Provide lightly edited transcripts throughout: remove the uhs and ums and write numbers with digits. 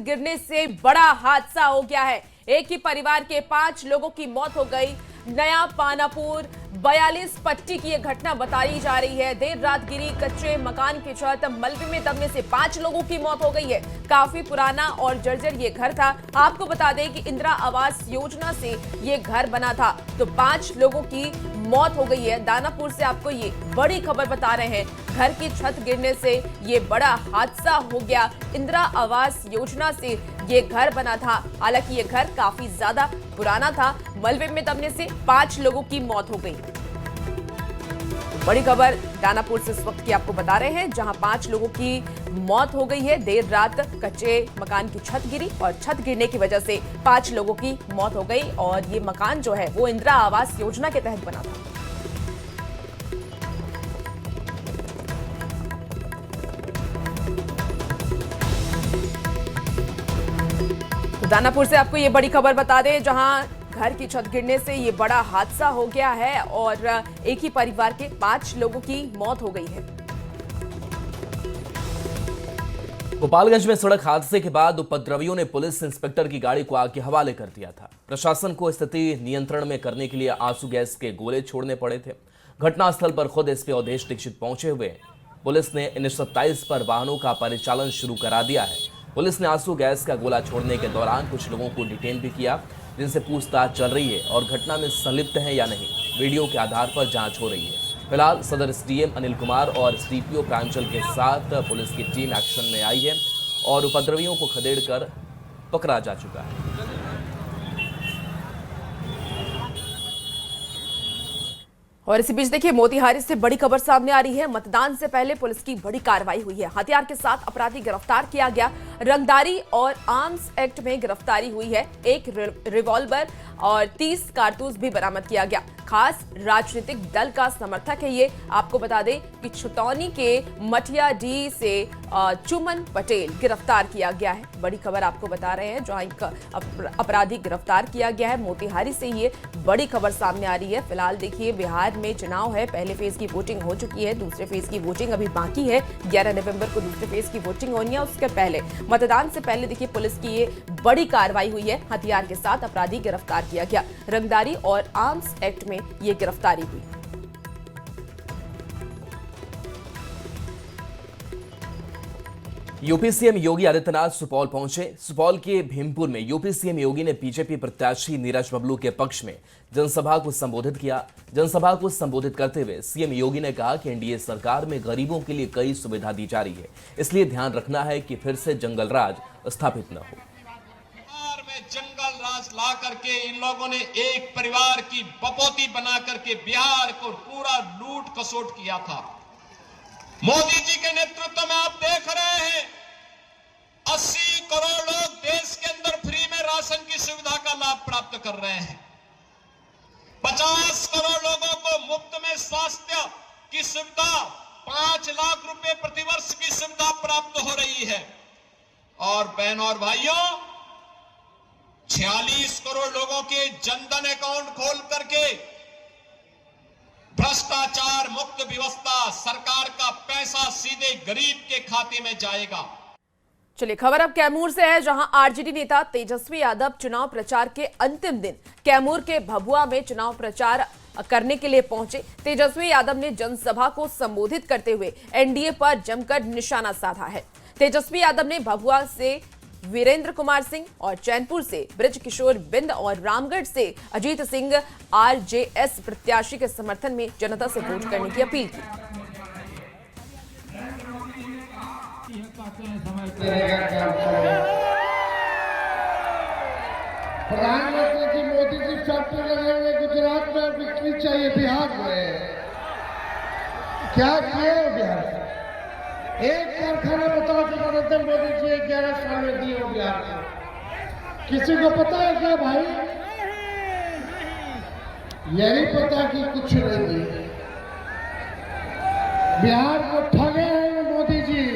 गिरने से बड़ा हादसा हो गया है। एक ही परिवार के 5 लोगों की मौत हो गई। नया पानापुर 42 पट्टी की यह घटना बताई जा रही है। देर रात गिरी कच्चे मकान की छत, मलबे में दबने से 5 लोगों की मौत हो गई है। काफी पुराना और जर्जर ये घर था। आपको बता दें कि इंदिरा आवास योजना से ये घर बना था, तो 5 लोगों की मौत हो गई है। दानापुर से आपको ये बड़ी खबर बता रहे हैं। घर की छत गिरने से ये बड़ा हादसा हो गया। इंदिरा आवास योजना से ये घर बना था। हालांकि ये घर काफी ज्यादा पुराना था। मलबे में दबने से 5 लोगों की मौत हो गई। बड़ी खबर दानापुर से इस वक्त की आपको बता रहे हैं, जहां 5 लोगों की मौत हो गई है। देर रात कच्चे मकान की छत गिरी और छत गिरने की वजह से 5 लोगों की मौत हो गई। और ये मकान जो है वो इंदिरा आवास योजना के तहत बना था। दानापुर से आपको ये बड़ी खबर बता दें, जहां घर की छत गिरने से ये बड़ा हादसा हो गया है और एक ही परिवार के 5 लोगों की मौत हो गई है। गोपालगंज में सड़क हादसे के बाद उपद्रवियों ने पुलिस इंस्पेक्टर की गाड़ी को आग के हवाले कर दिया था। प्रशासन को स्थिति नियंत्रण में करने के लिए आंसू गैस के गोले छोड़ने पड़े थे। घटनास्थल पर खुद एसपी अवधेश दीक्षित पहुंचे हुए हैं। पुलिस ने इन 27 पर वाहनों का परिचालन शुरू करा दिया है। पुलिस ने आंसू गैस का गोला छोड़ने के दौरान कुछ लोगों को डिटेन भी किया, जिनसे पूछताछ चल रही है और घटना में संलिप्त हैं या नहीं, वीडियो के आधार पर जांच हो रही है। फिलहाल सदर एसडीएम अनिल कुमार और एसडीपीओ प्रांचल के साथ पुलिस की टीम एक्शन में आई है और उपद्रवियों को खदेड़कर पकड़ा जा चुका है। और इसी बीच देखिए, मोतिहारी से बड़ी खबर सामने आ रही है। मतदान से पहले पुलिस की बड़ी कार्रवाई हुई है। हथियार के साथ अपराधी गिरफ्तार किया गया। रंगदारी और आर्म्स एक्ट में गिरफ्तारी हुई है। एक रिवॉल्वर और 30 कारतूस भी बरामद किया गया। खास राजनीतिक दल का समर्थक है ये। आपको बता दें कि छतौनी के मटिया डी से चुमन पटेल गिरफ्तार किया गया है। बड़ी खबर आपको बता रहे हैं, जहां एक अपराधी गिरफ्तार किया गया है। मोतिहारी से ये बड़ी खबर सामने आ रही है। फिलहाल देखिए, बिहार में चुनाव है। पहले फेज की वोटिंग हो चुकी है, दूसरे फेज की वोटिंग अभी बाकी है। 11 नवंबर को दूसरे फेज की वोटिंग होनी है। उसके पहले मतदान से पहले देखिए, पुलिस की ये बड़ी कार्रवाई हुई है। हथियार के साथ अपराधी गिरफ्तार किया गया। रंगदारी और आर्म्स एक्ट में ये गिरफ्तारी हुई। यूपी सीएम योगी आदित्यनाथ सुपौल पहुंचे। सुपौल के भीमपुर में यूपी सीएम योगी ने बीजेपी प्रत्याशी नीरज बबलू के पक्ष में जनसभा को संबोधित किया। जनसभा को संबोधित करते हुए सीएम योगी ने कहा कि एनडीए सरकार में गरीबों के लिए कई सुविधा दी जा रही है, इसलिए ध्यान रखना है कि फिर से जंगल राज स्थापित न हो। बिहार में जंगल राज ला करके इन लोगों ने एक परिवार की बपौती बना करके बिहार को पूरा लूट खसोट किया था। मोदी जी के नेतृत्व में आप देख रहे हैं 80 करोड़ लोग देश के अंदर फ्री में राशन की सुविधा का लाभ प्राप्त कर रहे हैं। 50 करोड़ लोगों को मुफ्त में स्वास्थ्य की सुविधा, 5 लाख रुपए प्रतिवर्ष की सुविधा प्राप्त हो रही है। और बहनों और भाइयों, 46 करोड़ लोगों के जनधन अकाउंट खोल करके भ्रष्टाचार मुक्त व्यवस्था, सरकार का पैसा सीधे गरीब के खाते में जाएगा। चलिए, खबर अब कैमूर से है, जहां आरजेडी नेता तेजस्वी यादव चुनाव प्रचार के अंतिम दिन कैमूर के भभुआ में चुनाव प्रचार करने के लिए पहुंचे। तेजस्वी यादव ने जनसभा को संबोधित करते हुए एनडीए पर जमकर निशाना साधा है। तेजस्वी यादव ने भभुआ से वीरेंद्र कुमार सिंह और चैनपुर से ब्रज किशोर बिंद और रामगढ़ से अजीत सिंह आरजेएस प्रत्याशी के समर्थन में जनता से वोट करने की अपील की। प्रधानमंत्री जी मोदी जी फैक्ट्री लगाएंगे गुजरात में, बिक्री चाहिए बिहार में। क्या किए बिहार में? एक कारखाना बताओ जो नरेंद्र मोदी जी 11 साल में दिए बिहार को। किसी को पता है क्या भाई? यही पता कि कुछ नहीं दिए। बिहार को ठगे हैं मोदी जी।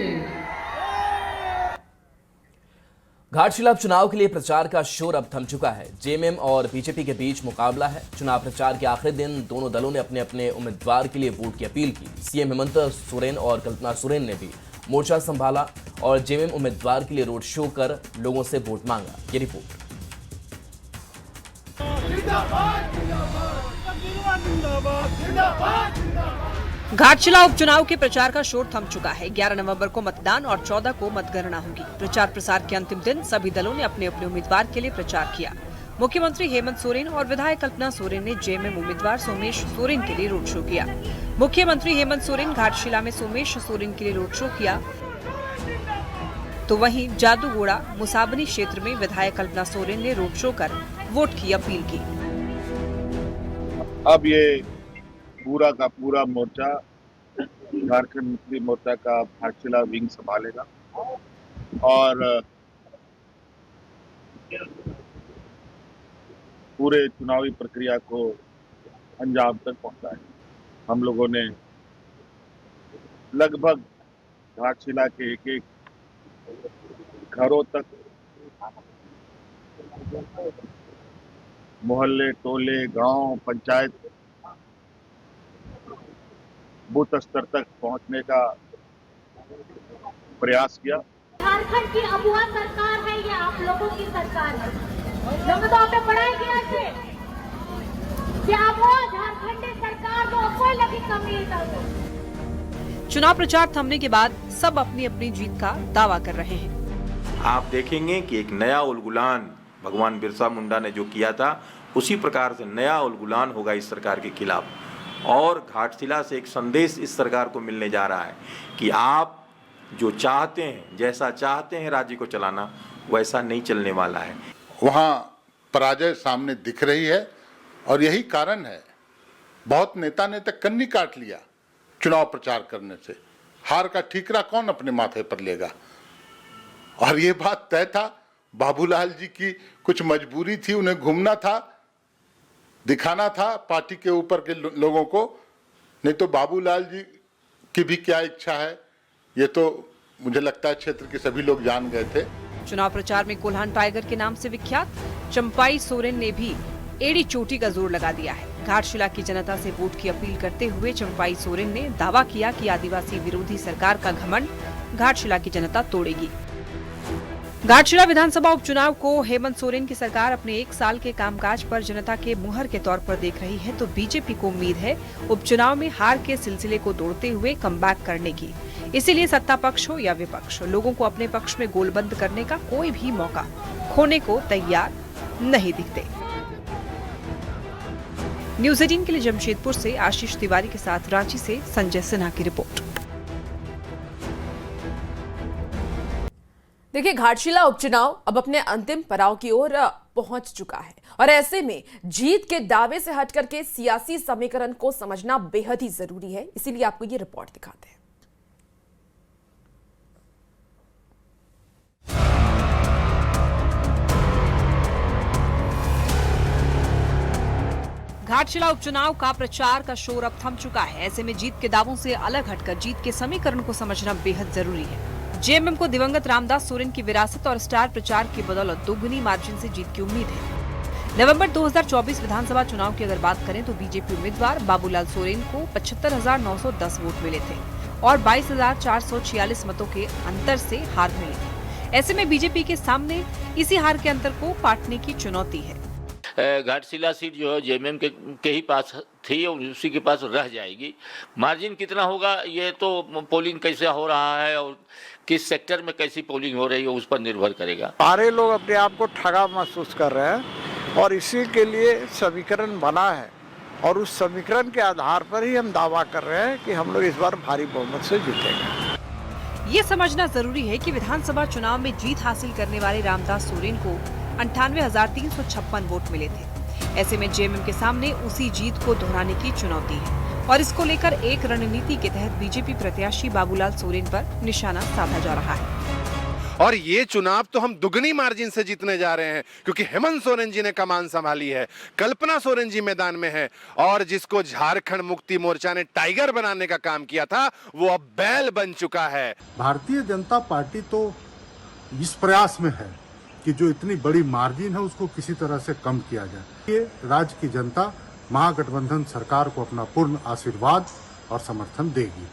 घाटशिला चुनाव के लिए प्रचार का शोर अब थम चुका है। जेएमएम और बीजेपी के बीच मुकाबला है। चुनाव प्रचार के आखिरी दिन दोनों दलों ने अपने अपने उम्मीदवार के लिए वोट की अपील की। सीएम हेमंत सोरेन और कल्पना सोरेन ने भी मोर्चा संभाला और जेएमएम उम्मीदवार के लिए रोड शो कर लोगों से वोट मांगा। ये रिपोर्ट। घाटशिला उपचुनाव के प्रचार का शोर थम चुका है। 11 नवंबर को मतदान और 14 को मतगणना होगी। प्रचार प्रसार के अंतिम दिन सभी दलों ने अपने अपने उम्मीदवार के लिए प्रचार किया। मुख्यमंत्री हेमंत सोरेन और विधायक कल्पना सोरेन ने जेएमएम उम्मीदवार सोमेश सोरेन के लिए रोड शो किया। मुख्यमंत्री हेमंत सोरेन घाटशिला में सोमेश सोरेन के लिए रोड शो किया, तो वहीं जादूगोड़ा मुसाबनी क्षेत्र में विधायक कल्पना सोरेन ने रोड शो कर वोट की अपील की। अब ये पूरा का पूरा मोर्चा झारखंड मुक्ति मोर्चा का घाटशिला विंग संभालेगा और पूरे चुनावी प्रक्रिया को अंजाम तक पहुंचाएगा। हम लोगों ने लगभग घाटशिला के एक एक घरों तक, मोहल्ले, टोले, गांव, पंचायत, बूथ स्तर तक पहुंचने का प्रयास किया। झारखंड की अबुआ सरकार है, ये आप लोगों की सरकार है। लोगों तो आपने पढ़ाई किया है कि आप झारखंड सरकार को कोई लगी कमी नहीं। चुनाव प्रचार थमने के बाद सब अपनी अपनी जीत का दावा कर रहे हैं। आप देखेंगे कि एक नया उलगुलान भगवान बिरसा मुंडा ने जो किया था, उसी प्रकार से नया उलगुलान होगा इस सरकार के खिलाफ। और घाटशिला से एक संदेश इस सरकार को मिलने जा रहा है कि आप जो चाहते हैं, जैसा चाहते हैं राज्य को चलाना, वैसा नहीं चलने वाला है। वहाँ पराजय सामने दिख रही है और यही कारण है, बहुत नेता ने तक कन्नी काट लिया चुनाव प्रचार करने से। हार का ठीकरा कौन अपने माथे पर लेगा? और ये बात तय था, बाबूलाल जी की कुछ मजबूरी थी, उन्हें घूमना था, दिखाना था पार्टी के ऊपर के लोगों को, नहीं तो बाबूलाल जी की भी क्या इच्छा है ये तो मुझे लगता है क्षेत्र के सभी लोग जान गए थे। चुनाव प्रचार में कोल्हान टाइगर के नाम से विख्यात चंपाई सोरेन ने भी एड़ी चोटी का जोर लगा दिया है। घाटशिला की जनता से वोट की अपील करते हुए चंपाई सोरेन ने दावा किया कि आदिवासी विरोधी सरकार का घमंड घाटशिला की जनता तोड़ेगी। घाटशिला विधानसभा उपचुनाव को हेमंत सोरेन की सरकार अपने 1 साल के कामकाज पर जनता के मुहर के तौर पर देख रही है, तो बीजेपी को उम्मीद है उपचुनाव में हार के सिलसिले को तोड़ते हुए कमबैक करने की। इसीलिए सत्ता पक्ष हो या विपक्ष, लोगों को अपने पक्ष में गोलबंद करने का कोई भी मौका खोने को तैयार नहीं दिखते। न्यूज़ 18 के लिए जमशेदपुर से आशीष तिवारी के साथ रांची से संजय सिन्हा की रिपोर्ट। देखिए, घाटशिला उपचुनाव अब अपने अंतिम पड़ाव की ओर पहुंच चुका है और ऐसे में जीत के दावे से हटकर के सियासी समीकरण को समझना बेहद ही जरूरी है। इसीलिए आपको ये रिपोर्ट दिखाते हैं। घाटशिला उपचुनाव का प्रचार का शोर अब थम चुका है। ऐसे में जीत के दावों से अलग हटकर जीत के समीकरण को समझना बेहद जरूरी है। जेएमएम को दिवंगत रामदास सोरेन की विरासत और स्टार प्रचार की बदौलत दोगुनी मार्जिन से जीत की उम्मीद है। नवंबर 2024 विधानसभा चुनाव की अगर बात करें तो बीजेपी उम्मीदवार बाबूलाल सोरेन को 75,910 वोट मिले थे और 22,446 मतों के अंतर से हार मिली थी। ऐसे में बीजेपी के सामने इसी हार के अंतर को पाटने की चुनौती है। घाटशिला सीट जो है जेएमएम के ही पास थी और उसी के पास रह जाएगी। मार्जिन कितना होगा ये तो पोलिंग कैसे हो रहा है और किस सेक्टर में कैसी पोलिंग हो रही है उस पर निर्भर करेगा। सारे लोग अपने आप को ठगा महसूस कर रहे हैं और इसी के लिए समीकरण बना है और उस समीकरण के आधार पर ही हम दावा कर रहे हैं कि हम लोग इस बार भारी बहुमत से जीतेंगे। ये समझना जरूरी है कि विधानसभा चुनाव में जीत हासिल करने वाले रामदास सोरेन को 98,356 वोट मिले थे। ऐसे में जेएमएम के सामने उसी जीत को दोहराने की चुनौती है और इसको लेकर एक रणनीति के तहत बीजेपी प्रत्याशी बाबूलाल सोरेन पर निशाना साधा जा रहा है। और ये चुनाव तो हम दुगनी मार्जिन से जीतने जा रहे हैं क्योंकि हेमंत सोरेन जी ने कमान संभाली है, कल्पना सोरेन जी मैदान में है और जिसको झारखंड मुक्ति मोर्चा ने टाइगर बनाने का काम किया था वो अब बैल बन चुका है। भारतीय जनता पार्टी तो इस प्रयास में है कि जो इतनी बड़ी मार्जिन है उसको किसी तरह से कम किया जाए। ये राज्य की जनता महागठबंधन सरकार को अपना पूर्ण आशीर्वाद और समर्थन देगी।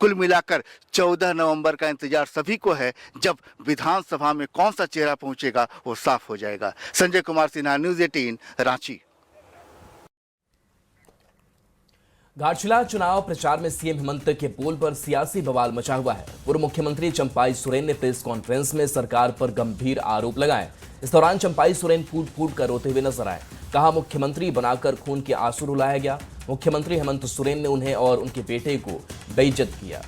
कुल मिलाकर 14 नवंबर का इंतजार सभी को है, जब विधानसभा में कौन सा चेहरा पहुंचेगा वो साफ हो जाएगा। संजय कुमार सिन्हा, न्यूज़ 18, रांची। घाटशिला चुनाव प्रचार में सीएम हेमंत के बोल पर सियासी बवाल मचा हुआ है। पूर्व मुख्यमंत्री चंपाई सोरेन ने प्रेस कॉन्फ्रेंस में सरकार पर गंभीर आरोप लगाए। इस दौरान चंपाई सोरेन फूट फूट कर रोते हुए नजर आए। कहा, मुख्यमंत्री बनाकर खून के आंसू रुलाया गया। मुख्यमंत्री हेमंत सोरेन ने उन्हें और उनके बेटे को बेइज्जत किया।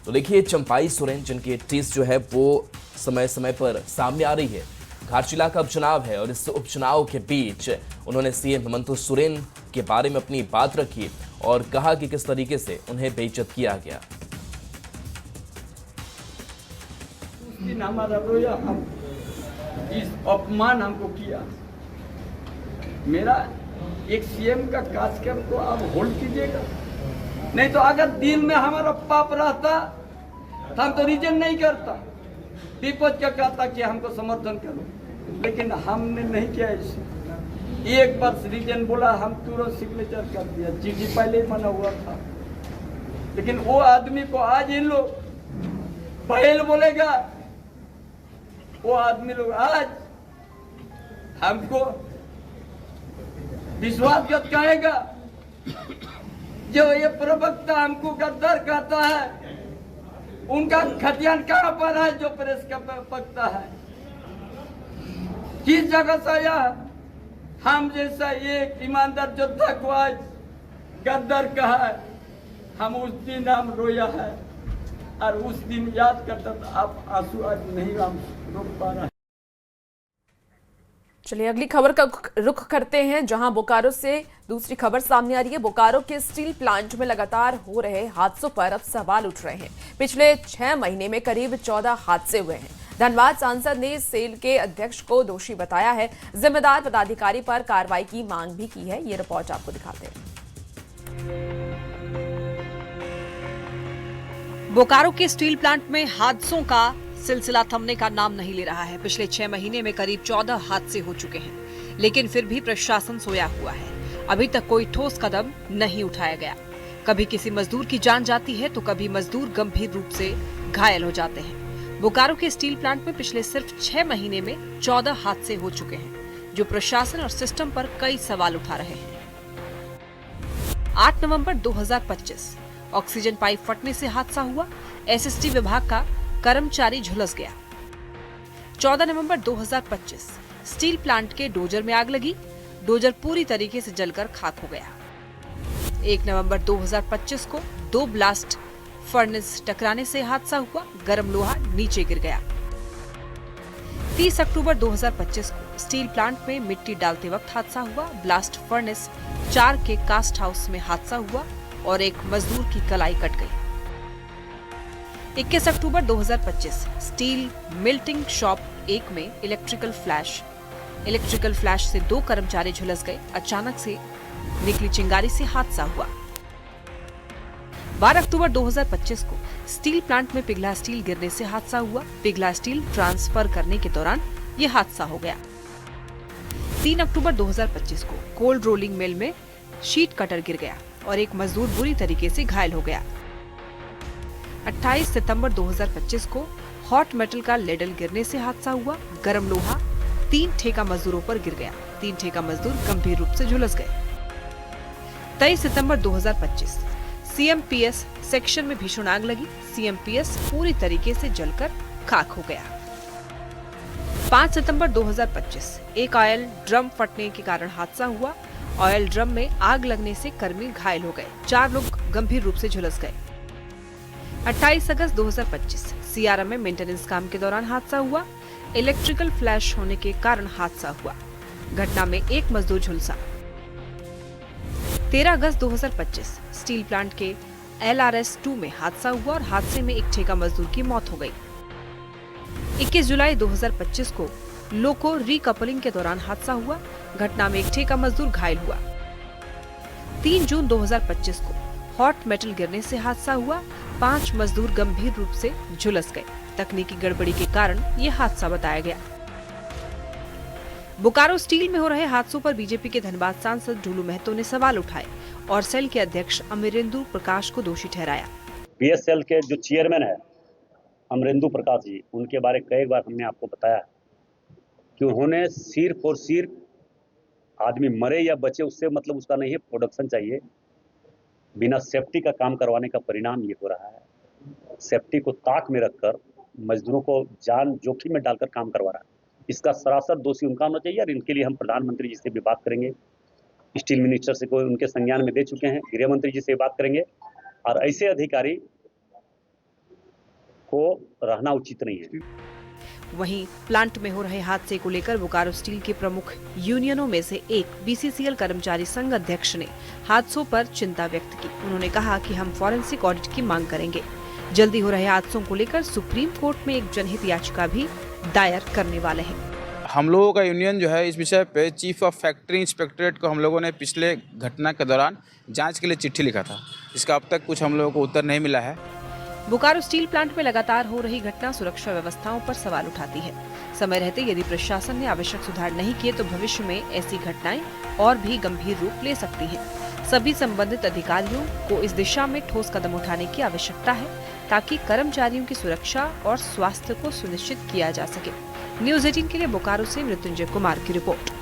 तो देखिए, चंपाई सोरेन जिनकी टीस जो है वो समय समय पर सामने आ रही है। घाटशिला का उपचुनाव है और इस उपचुनाव के बीच उन्होंने सीएम हेमंत सोरेन के बारे में अपनी बात रखी और कहा कि किस तरीके से उन्हें बेइज्जत किया गया। उस दिन हमारा रोया, हम इस अपमान हमको किया। मेरा एक सीएम का कार्यक्रम को आप होल्ड कीजिएगा, नहीं तो अगर दिल में हमारा पाप रहता तो हम तो रिजन नहीं करता, विपक्ष का कहता कि हमको समर्थन करो, लेकिन हमने नहीं किया। इसे एक बार रीजन बोला, हम तुरंत सिग्नेचर कर दिया। चिट्ठी पहले ही मना हुआ था, लेकिन वो आदमी को आज इन लोग पहल बोलेगा, वो आदमी लोग आज हमको विश्वासघात कहेगा। जो ये प्रवक्ता हमको गद्दार कहता है, उनका खतियान कहाँ पर है? जो प्रेस का प्रवक्ता है किस जगह से आया? हम जैसा एक ईमानदार योद्धा को आज गद्दार कहा है। हम उस दिन हम रोया है और उस दिन याद करता था। आप आंसू आज नहीं हम रोक पा रहे। चलिए अगली खबर का रुख करते हैं, जहां बोकारो से दूसरी खबर सामने आ रही है। बोकारो के स्टील प्लांट में लगातार हो रहे हादसों पर अब सवाल उठ रहे हैं। पिछले 6 महीने में करीब 14 हादसे हुए हैं। धनबाद सांसद ने सेल के अध्यक्ष को दोषी बताया है। जिम्मेदार पदाधिकारी पर कार्रवाई की मांग भी की है। ये रिपोर्ट आपको दिखाते हैं। बोकारो के स्टील प्लांट में हादसों का सिलसिला थमने का नाम नहीं ले रहा है। पिछले 6 महीने में करीब 14 हादसे हो चुके हैं, लेकिन फिर भी प्रशासन सोया हुआ है। अभी तक कोई ठोस कदम नहीं उठाया गया। कभी किसी मजदूर की जान जाती है तो कभी मजदूर गंभीर रूप से घायल हो जाते हैं। बोकारो के स्टील प्लांट में पिछले सिर्फ 6 महीने में 14 हादसे हो चुके हैं, जो प्रशासन और सिस्टम पर कई सवाल उठा रहे हैं। 8 नवंबर 2025 ऑक्सीजन पाइप फटने से हादसा हुआ। एसएसटी विभाग का कर्मचारी झुलस गया। 14 नवंबर 2025 स्टील प्लांट के डोजर में आग लगी। डोजर पूरी तरीके से जलकर खाक हो गया। 1 नवंबर 2025 को 2 ब्लास्ट फर्नेस टकराने से हादसा हुआ। गर्म लोहा नीचे गिर गया। 30 अक्टूबर 2025 को स्टील प्लांट में मिट्टी डालते वक्त हादसा हुआ। ब्लास्ट फर्नेस 4 के कास्ट हाउस में हादसा हुआ और एक मजदूर की कलाई कट गई। 21 अक्टूबर 2025 स्टील मिल्टिंग शॉप 1 में इलेक्ट्रिकल फ्लैश से 2 कर्मचारी झुलस गए। अचानक से निकली चिंगारी से हादसा हुआ। 12 अक्टूबर 2025 को स्टील प्लांट में पिघला स्टील गिरने से हादसा हुआ। पिघला स्टील ट्रांसफर करने के दौरान ये हादसा हो गया। 3 अक्टूबर 2025 को कोल्ड रोलिंग मिल में शीट कटर गिर गया और एक मजदूर बुरी तरीके से घायल हो गया। 28 सितंबर 2025 को हॉट मेटल का लेडल गिरने से हादसा हुआ। गर्म लोहा 3 ठेका मजदूरों पर गिर गया। 3 ठेका मजदूर गंभीर रूप से झुलस गए। 23 सितंबर 2025 सीएमपीएस सेक्शन में भीषण आग लगी। सीएमपीएस पूरी तरीके से जलकर खाक हो गया। 5 सितंबर 2025 एक ऑयल ड्रम फटने के कारण हादसा हुआ। ऑयल ड्रम में आग लगने से कर्मी घायल हो गए। 4 लोग गंभीर रूप से झुलस गए। 28 अगस्त 2025 सीआरएम में मेंटेनेंस काम के दौरान हादसा हुआ। इलेक्ट्रिकल फ्लैश होने के कारण हादसा हुआ। घटना में एक मजदूर झुलसा। 13 अगस्त 2025 स्टील प्लांट के LRS 2 में हादसा हुआ और हादसे में एक ठेका मजदूर की मौत हो गई। 21 जुलाई 2025 को लोको रिकपलिंग के दौरान हादसा हुआ। घटना में एक ठेका मजदूर घायल हुआ। 3 जून 2025 को हॉट मेटल गिरने से हादसा हुआ। 5 मजदूर गंभीर रूप से झुलस गए। तकनीकी गड़बड़ी के कारण यह हादसा बताया गया। बोकारो स्टील में हो रहे हादसों पर बीजेपी के धनबाद सांसद ढूलू महतो ने सवाल उठाए और सेल के अध्यक्ष अमरेंदु प्रकाश को दोषी ठहराया। बीएसएल के जो चेयरमैन है अमरेंदु प्रकाश जी, उनके बारे कई बार हमने आपको बताया कि उन्होंने सिर्फ और सिर्फ आदमी मरे या बचे उससे मतलब उसका नहीं है, प्रोडक्शन चाहिए। बिना सेफ्टी का काम करवाने का परिणाम ये हो रहा है। सेफ्टी को ताक में रखकर मजदूरों को जान जोखिम में डालकर काम करवा रहा है। इसका सरासर दोषी उनका होना चाहिए और इनके लिए हम प्रधानमंत्री जी से भी बात करेंगे, स्टील मिनिस्टर से कोई उनके संज्ञान में दे चुके हैं, गृह मंत्री जी से बात करेंगे और ऐसे अधिकारी को रहना उचित नहीं है। वहीं प्लांट में हो रहे हादसे को लेकर बोकारो स्टील के प्रमुख यूनियनों में से एक बीसीसीएल कर्मचारी संघ अध्यक्ष ने हादसों पर चिंता व्यक्त की। उन्होंने कहा कि हम फॉरेंसिक ऑडिट की मांग करेंगे। जल्दी हो रहे हादसों को लेकर सुप्रीम कोर्ट में एक जनहित याचिका भी दायर करने वाले हैं। हम लोगों का यूनियन जो है इस विषय पे चीफ ऑफ फैक्ट्री इंस्पेक्टरेट को हम लोगों ने पिछले घटना के दौरान जांच के लिए चिट्ठी लिखा था। इसका अब तक कुछ हम लोगों को उत्तर नहीं मिला है। बोकारो स्टील प्लांट में लगातार हो रही घटना सुरक्षा व्यवस्थाओं पर सवाल उठाती है। समय रहते यदि प्रशासन ने आवश्यक सुधार नहीं किए तो भविष्य में ऐसी घटनाएं और भी गंभीर रूप ले सकती हैं। सभी संबंधित अधिकारियों को इस दिशा में ठोस कदम उठाने की आवश्यकता है ताकि कर्मचारियों की सुरक्षा और स्वास्थ्य को सुनिश्चित किया जा सके। न्यूज़ 18 के लिए बोकारो से मृत्युंजय कुमार की रिपोर्ट।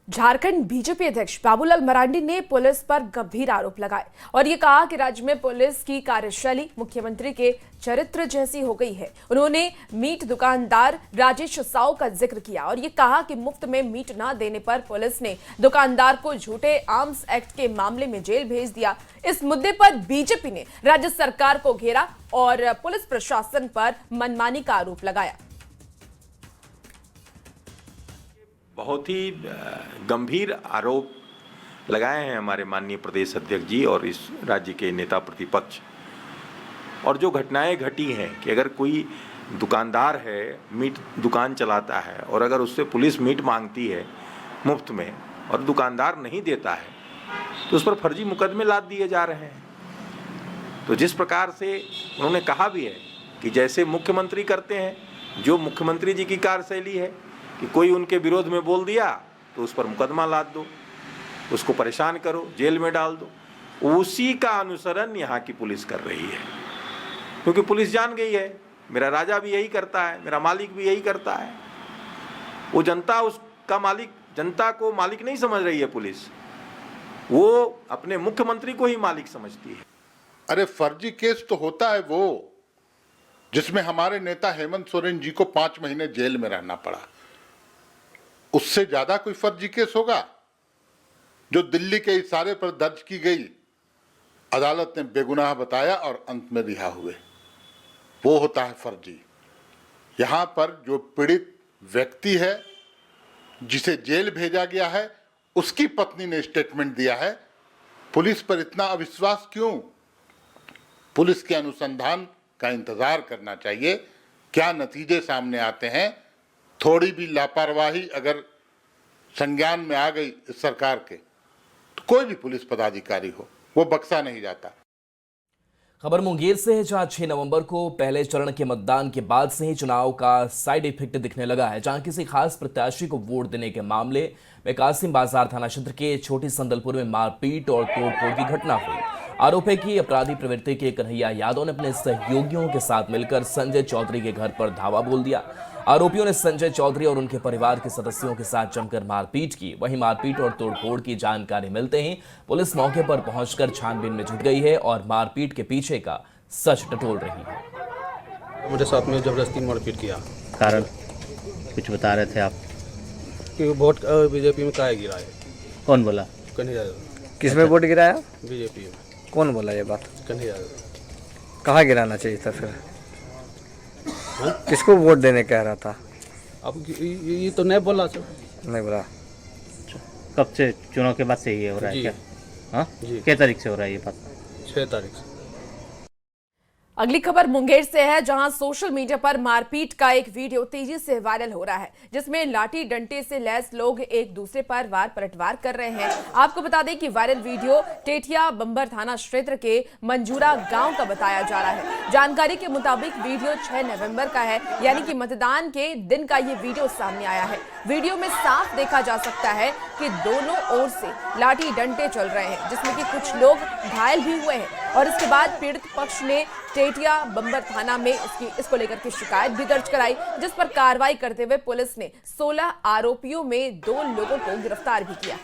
झारखंड बीजेपी अध्यक्ष बाबूलाल मरांडी ने पुलिस पर गंभीर आरोप लगाए और ये कहा कि राज्य में पुलिस की कार्यशैली मुख्यमंत्री के चरित्र जैसी हो गई है। उन्होंने मीट दुकानदार राजेश साव का जिक्र किया और ये कहा कि मुफ्त में मीट न देने पर पुलिस ने दुकानदार को झूठे आर्म्स एक्ट के मामले में जेल भेज दिया। इस मुद्दे पर बीजेपी ने राज्य सरकार को घेरा और पुलिस प्रशासन पर मनमानी का आरोप लगाया। बहुत ही गंभीर आरोप लगाए हैं हमारे माननीय प्रदेश अध्यक्ष जी और इस राज्य के नेता प्रतिपक्ष। और जो घटनाएं घटी हैं कि अगर कोई दुकानदार है, मीट दुकान चलाता है और अगर उससे पुलिस मीट मांगती है मुफ्त में और दुकानदार नहीं देता है तो उस पर फर्जी मुकदमे लाद दिए जा रहे हैं। तो जिस प्रकार से उन्होंने कहा भी है कि जैसे मुख्यमंत्री करते हैं, जो मुख्यमंत्री जी की कार्यशैली है कि कोई उनके विरोध में बोल दिया तो उस पर मुकदमा लाद दो, उसको परेशान करो, जेल में डाल दो, उसी का अनुसरण यहाँ की पुलिस कर रही है। क्योंकि पुलिस जान गई है मेरा राजा भी यही करता है, मेरा मालिक भी यही करता है। वो जनता उसका मालिक, जनता को मालिक नहीं समझ रही है पुलिस, वो अपने मुख्यमंत्री को ही मालिक समझती है। अरे फर्जी केस तो होता है वो जिसमें हमारे नेता हेमंत सोरेन जी को 5 महीने जेल में रहना पड़ा। उससे ज्यादा कोई फर्जी केस होगा जो दिल्ली के इशारे पर दर्ज की गई, अदालत ने बेगुनाह बताया और अंत में रिहा हुए, वो होता है फर्जी। यहां पर जो पीड़ित व्यक्ति है जिसे जेल भेजा गया है उसकी पत्नी ने स्टेटमेंट दिया है। पुलिस पर इतना अविश्वास क्यों? पुलिस के अनुसंधान का इंतजार करना चाहिए, क्या नतीजे सामने आते हैं। थोड़ी भी लापरवाही अगर संज्ञान में आ गई इस सरकार के तो कोई भी पुलिस पदाधिकारी हो वो बख्शा नहीं जाता। खबर मुंगेर से है, जहां 6 नवंबर को पहले चरण के मतदान के बाद से ही चुनाव का साइड इफेक्ट दिखने लगा है, जहां किसी खास प्रत्याशी को वोट देने के मामले में कासिम बाजार थाना क्षेत्र के छोटी संदलपुर में मारपीट और तोड़फोड़ की घटना हुई। आरोप है कि अपराधी प्रवृत्ति के कन्हैया यादव ने अपने सहयोगियों के साथ मिलकर संजय चौधरी के घर पर धावा बोल दिया। आरोपियों ने संजय चौधरी और उनके परिवार के सदस्यों के साथ जमकर मारपीट की। वहीं मारपीट और तोड़फोड़ की जानकारी मिलते ही पुलिस मौके पर पहुंचकर छानबीन में जुट गई है और मारपीट के पीछे का सच टटोल रही है। मेरे साथ में जबरदस्ती मारपीट किया। कारण कुछ बता रहे थे आप कि वोट बीजेपी में काहे गिराए। कौन बोला? कन्हैया। किस में वोट गिराया? बीजेपी में। कौन बोला ये बात? कन्हैया। कहाँ गिराना चाहिए था फिर? किसको वोट देने कह रहा था? अब ये तो नहीं बोला सर। नहीं बोला। कब से चुनाव के बाद से ये हो रहा है क्या? हाँ, किस तारीख से हो रहा है ये बात? 6 तारीख से। अगली खबर मुंगेर से है, जहां सोशल मीडिया पर मारपीट का एक वीडियो तेजी से वायरल हो रहा है, जिसमें लाठी डंडे से लैस लोग एक दूसरे पर वार पलटवार कर रहे हैं। आपको बता दें कि वायरल वीडियो टेटिया बंबर थाना क्षेत्र के मंजूरा गांव का बताया जा रहा है। जानकारी के मुताबिक वीडियो 6 नवंबर का है, यानी कि मतदान के दिन का ये वीडियो सामने आया है। वीडियो में साफ देखा जा सकता है कि दोनों ओर से लाठी डंडे चल रहे हैं, जिसमें कि कुछ लोग घायल भी हुए हैं। और इसके बाद पीड़ित पक्ष ने टेटिया बंबर थाना में इसको लेकर के शिकायत भी दर्ज कराई, जिस पर कार्रवाई करते हुए पुलिस ने 16 आरोपियों में 2 लोगों को गिरफ्तार भी किया।